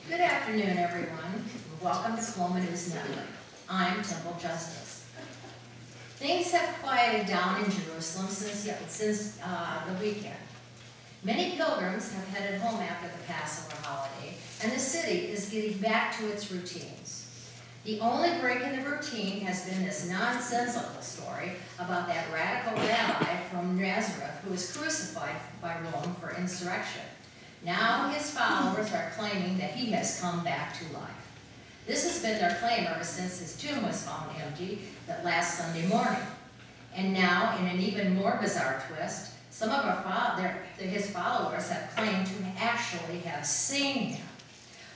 Good afternoon, everyone. Welcome to Coloma News Network. I'm Temple Justice. Things have quieted down in Jerusalem since the weekend. Many pilgrims have headed home after the Passover holiday, and the city is getting back to its routines. The only break in the routine has been this nonsensical story about that radical rabbi from Nazareth who was crucified by Rome for insurrection. Now his followers are claiming that he has come back to life. This has been their claim ever since his tomb was found empty that last Sunday morning. And now, in an even more bizarre twist, some of his followers have claimed to actually have seen him.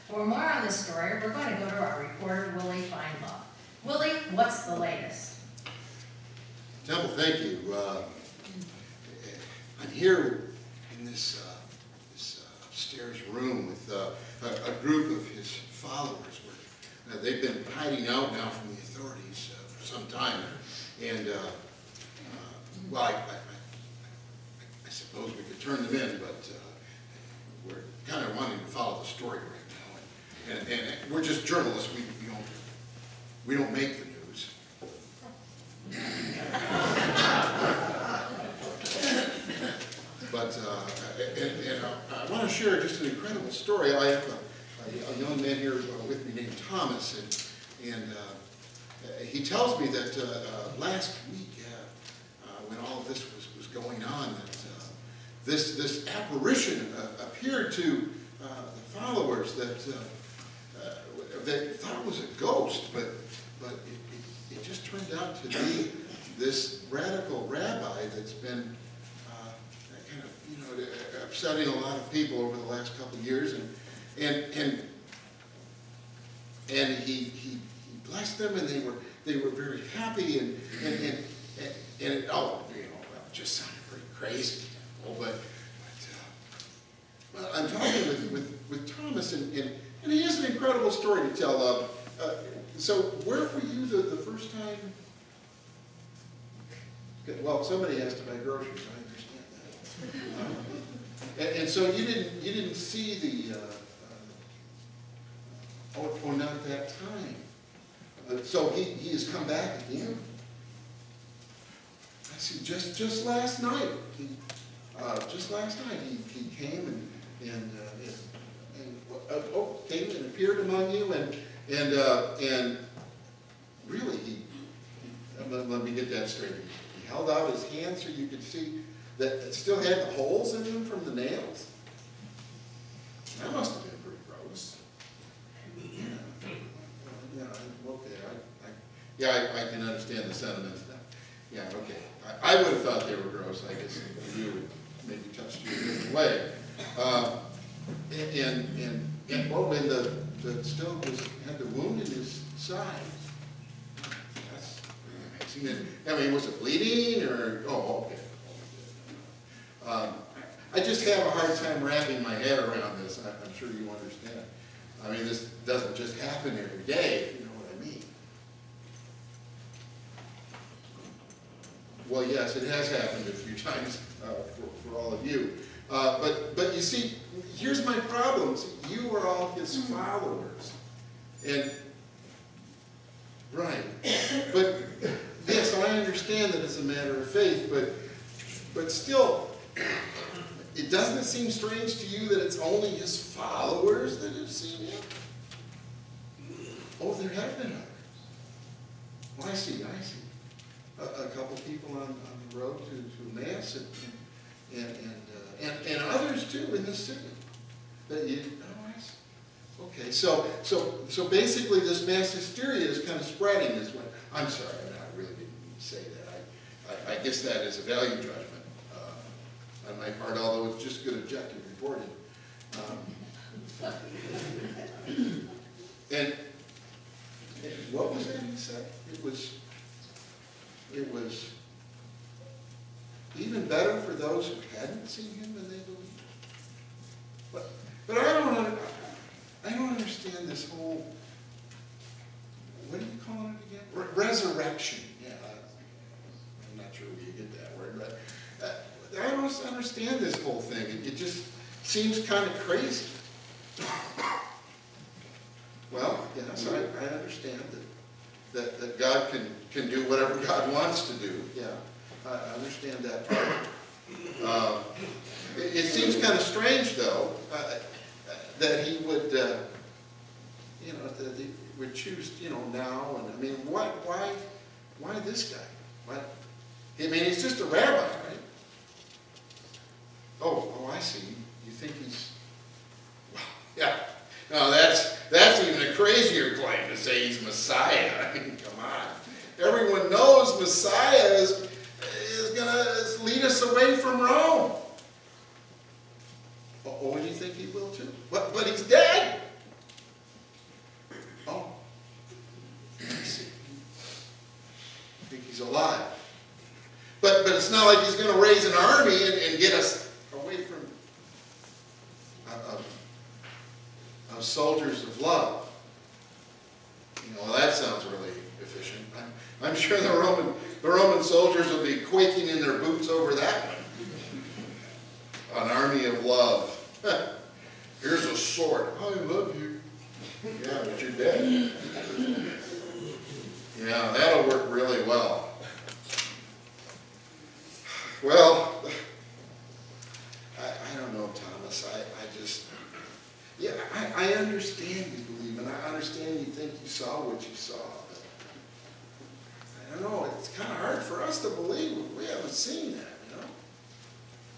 For more on this story, we're going to go to our reporter, Willie Feinlove. Willie, what's the latest? Temple, thank you. I'm here in this upstairs room with a group of his followers. They've been hiding out now from the authorities for some time. And, well, I suppose we could turn them in, but we're kind of wanting to follow the story right now. And we're just journalists. We don't make the news. But I want to share just an incredible story. I have a young man here with me named Thomas, and he tells me that last week, when all of this was going on, that this apparition appeared to the followers that they thought it was a ghost, but it just turned out to be this radical rabbi that's been kind of, upsetting a lot of people over the last couple of years, and he blessed them, and they were very happy, and it just sounded pretty crazy. But I'm talking with Thomas, and he has an incredible story to tell. So where were you the first time? Well, somebody has to buy groceries. I understand that. And so you didn't see the not at that time. So he has come back again. I see. Just last night. He came and came and appeared among you, and really let me get that straight. He held out his hand so you could see that it still had the holes in them from the nails. That must have been pretty gross. I can understand the sentiments now. Yeah, okay. I would have thought they were gross. I guess you would maybe touched you in a different way. And the stone had the wound in his side. That's amazing. I mean, was it bleeding or? Oh, okay. I just have a hard time wrapping my head around this. I'm sure you understand. I mean, this doesn't just happen every day, if you know what I mean. Well, yes, it has happened a few times for all of you. But you see, here's my problem. You are all his followers. And, right. But, yes, I understand that it's a matter of faith, but still, doesn't it seem strange to you that it's only his followers that have seen him? Oh, there have been others. Oh, I see. A couple people on the road to Mass, and others too in the city. That you, oh, I see. Okay, so basically this mass hysteria is kind of spreading this way. I'm sorry, I really didn't mean to say that. I guess that is a value judgment on my part, although it's just good objective reporting. And what was that you said? It was even better for those who hadn't seen him than they believed. But I don't understand this whole, what do you call it again? Resurrection. Yeah, I'm not sure where you get that word, but I don't understand this whole thing. It just seems kind of crazy. Well, yes, I understand that God can do whatever God wants to do. Yeah, I understand that part. It seems kind of strange, though, that he would, that he would choose, now. And I mean, why this guy? Why? I mean, he's just a rabbi, right? Oh, I see. You think he's? Well, yeah. No, that's even a crazier claim to say he's Messiah. I mean, come on. Everyone knows Messiah is going to lead us away from Rome. Oh, and you think he will too? But he's dead. Oh, I see. I think he's alive. But it's not like he's going to raise an army and get us away from soldiers of love. Well, that sounds really efficient. I'm sure the Roman soldiers will be quaking in their boots over that one. An army of love. Here's a sword. I love you. Yeah, but you're dead. Yeah, that'll work really well. Well, I don't know, Thomas. I understand you believe, and I understand you think you saw what you saw. But I don't know. It's kind of hard for us to believe. We haven't seen that,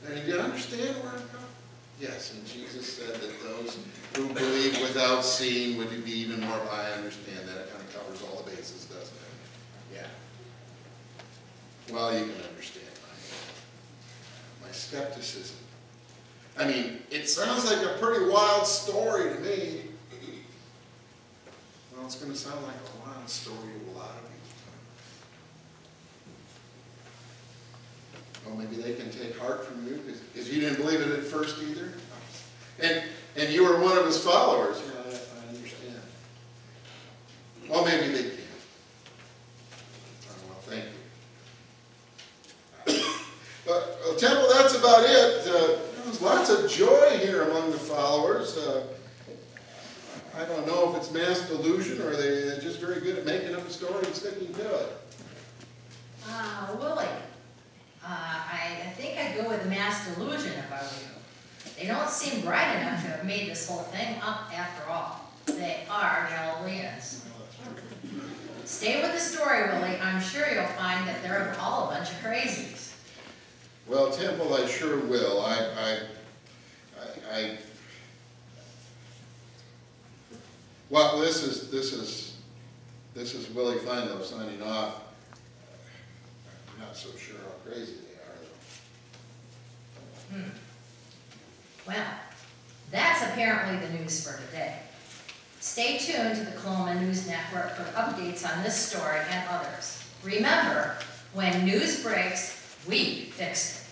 And you understand where I'm going? Yes, and Jesus said that those who believe without seeing would be even more. I understand that. It kind of covers all the bases, doesn't it? Yeah. Well, you can understand my skepticism. I mean, it sounds like a pretty wild story to me. Well, it's going to sound like a wild story to a lot of people. Well, maybe they can take heart from you because you didn't believe it at first either. And you were one of his followers. Yeah, I understand. Well, maybe they can. Well, thank you. Well, Temple, that's about it. There's lots of joy here among the followers. I don't know if it's mass delusion or they're just very good at making up a story and sticking to it. Willie, I think I'd go with mass delusion if I were you. They don't seem bright enough to have made this whole thing up after all. They are Galileans. Stay with the story, Willie. I'm sure you'll find that they're all a bunch of crazies. Well, Temple, I sure will. Well, this is Willie Feinlow signing off. I'm not so sure how crazy they are, though. Well, that's apparently the news for today. Stay tuned to the Coloma News Network for updates on this story and others. Remember, when news breaks, we fix it.